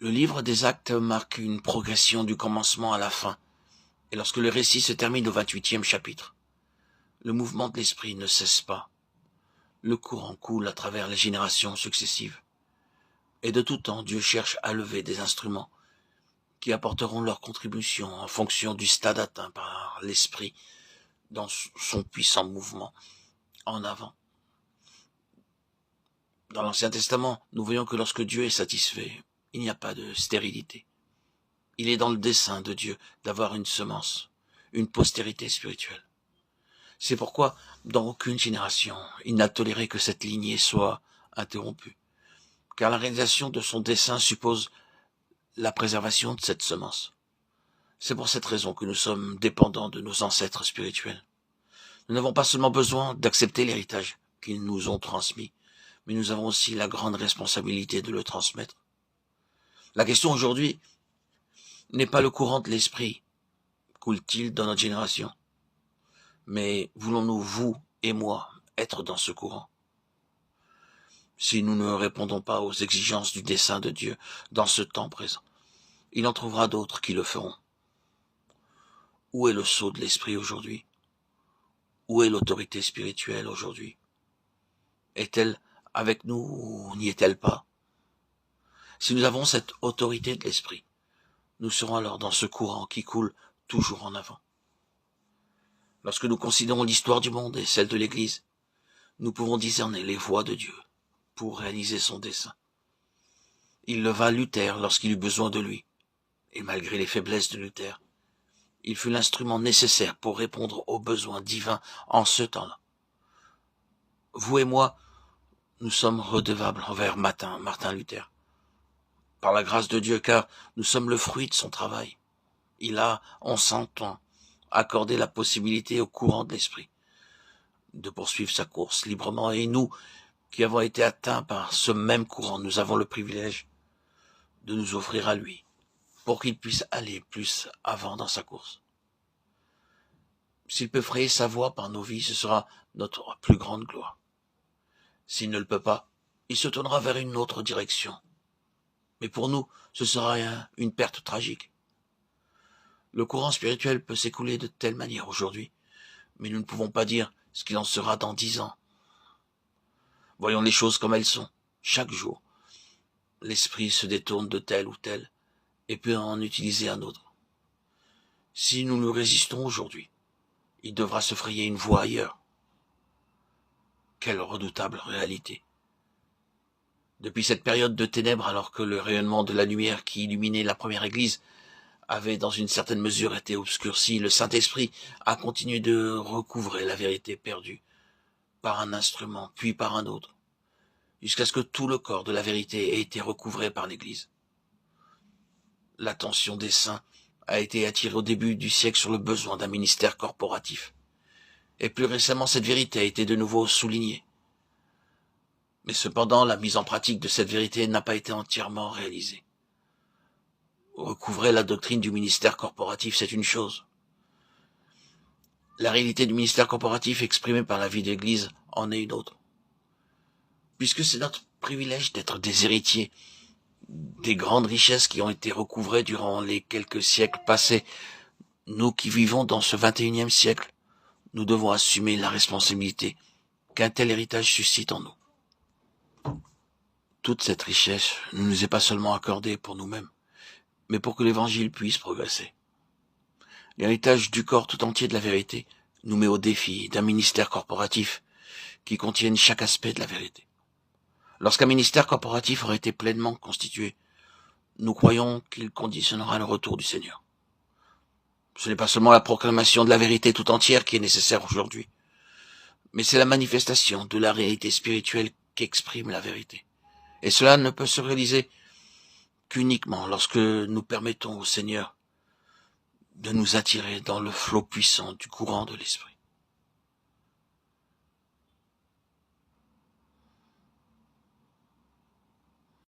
Le livre des Actes marque une progression du commencement à la fin, et lorsque le récit se termine au 28e chapitre, le mouvement de l'esprit ne cesse pas. Le courant coule à travers les générations successives. Et de tout temps, Dieu cherche à lever des instruments qui apporteront leur contribution en fonction du stade atteint par l'esprit dans son puissant mouvement en avant. Dans l'Ancien Testament, nous voyons que lorsque Dieu est satisfait, il n'y a pas de stérilité. Il est dans le dessein de Dieu d'avoir une semence, une postérité spirituelle. C'est pourquoi, dans aucune génération, il n'a toléré que cette lignée soit interrompue, car la réalisation de son dessein suppose la préservation de cette semence. C'est pour cette raison que nous sommes dépendants de nos ancêtres spirituels. Nous n'avons pas seulement besoin d'accepter l'héritage qu'ils nous ont transmis, mais nous avons aussi la grande responsabilité de le transmettre. La question aujourd'hui n'est pas le courant de l'esprit, coule-t-il dans notre génération, mais voulons-nous, vous et moi, être dans ce courant? Si nous ne répondons pas aux exigences du dessein de Dieu dans ce temps présent, il en trouvera d'autres qui le feront. Où est le sceau de l'esprit aujourd'hui? Où est l'autorité spirituelle aujourd'hui? Est-elle avec nous ou n'y est-elle pas? Si nous avons cette autorité de l'esprit, nous serons alors dans ce courant qui coule toujours en avant. Lorsque nous considérons l'histoire du monde et celle de l'Église, nous pouvons discerner les voies de Dieu pour réaliser son dessein. Il leva Luther lorsqu'il eut besoin de lui, et malgré les faiblesses de Luther, il fut l'instrument nécessaire pour répondre aux besoins divins en ce temps-là. Vous et moi, nous sommes redevables envers Martin Luther, par la grâce de Dieu, car nous sommes le fruit de son travail. Il a, en 100 ans, accordé la possibilité au courant de l'esprit de poursuivre sa course librement, et nous, qui avons été atteints par ce même courant, nous avons le privilège de nous offrir à lui, pour qu'il puisse aller plus avant dans sa course. S'il peut frayer sa voie par nos vies, ce sera notre plus grande gloire. S'il ne le peut pas, il se tournera vers une autre direction. Mais pour nous, ce sera une perte tragique. Le courant spirituel peut s'écouler de telle manière aujourd'hui, mais nous ne pouvons pas dire ce qu'il en sera dans 10 ans. Voyons les choses comme elles sont. Chaque jour, l'esprit se détourne de tel ou tel et peut en utiliser un autre. Si nous nous résistons aujourd'hui, il devra se frayer une voie ailleurs. Quelle redoutable réalité! Depuis cette période de ténèbres, alors que le rayonnement de la lumière qui illuminait la première église avait dans une certaine mesure été obscurci, le Saint-Esprit a continué de recouvrer la vérité perdue par un instrument, puis par un autre, jusqu'à ce que tout le corps de la vérité ait été recouvré par l'Église. L'attention des saints a été attirée au début du siècle sur le besoin d'un ministère corporatif. Et plus récemment, cette vérité a été de nouveau soulignée. Mais cependant, la mise en pratique de cette vérité n'a pas été entièrement réalisée. Recouvrer la doctrine du ministère corporatif, c'est une chose. La réalité du ministère corporatif exprimée par la vie d'Église en est une autre. Puisque c'est notre privilège d'être des héritiers des grandes richesses qui ont été recouvrées durant les quelques siècles passés, nous qui vivons dans ce 21e siècle, nous devons assumer la responsabilité qu'un tel héritage suscite en nous. Toute cette richesse ne nous est pas seulement accordée pour nous-mêmes, mais pour que l'Évangile puisse progresser. L'héritage du corps tout entier de la vérité nous met au défi d'un ministère corporatif qui contienne chaque aspect de la vérité. Lorsqu'un ministère corporatif aura été pleinement constitué, nous croyons qu'il conditionnera le retour du Seigneur. Ce n'est pas seulement la proclamation de la vérité tout entière qui est nécessaire aujourd'hui, mais c'est la manifestation de la réalité spirituelle qu'exprime la vérité. Et cela ne peut se réaliser qu'uniquement lorsque nous permettons au Seigneur de nous attirer dans le flot puissant du courant de l'Esprit.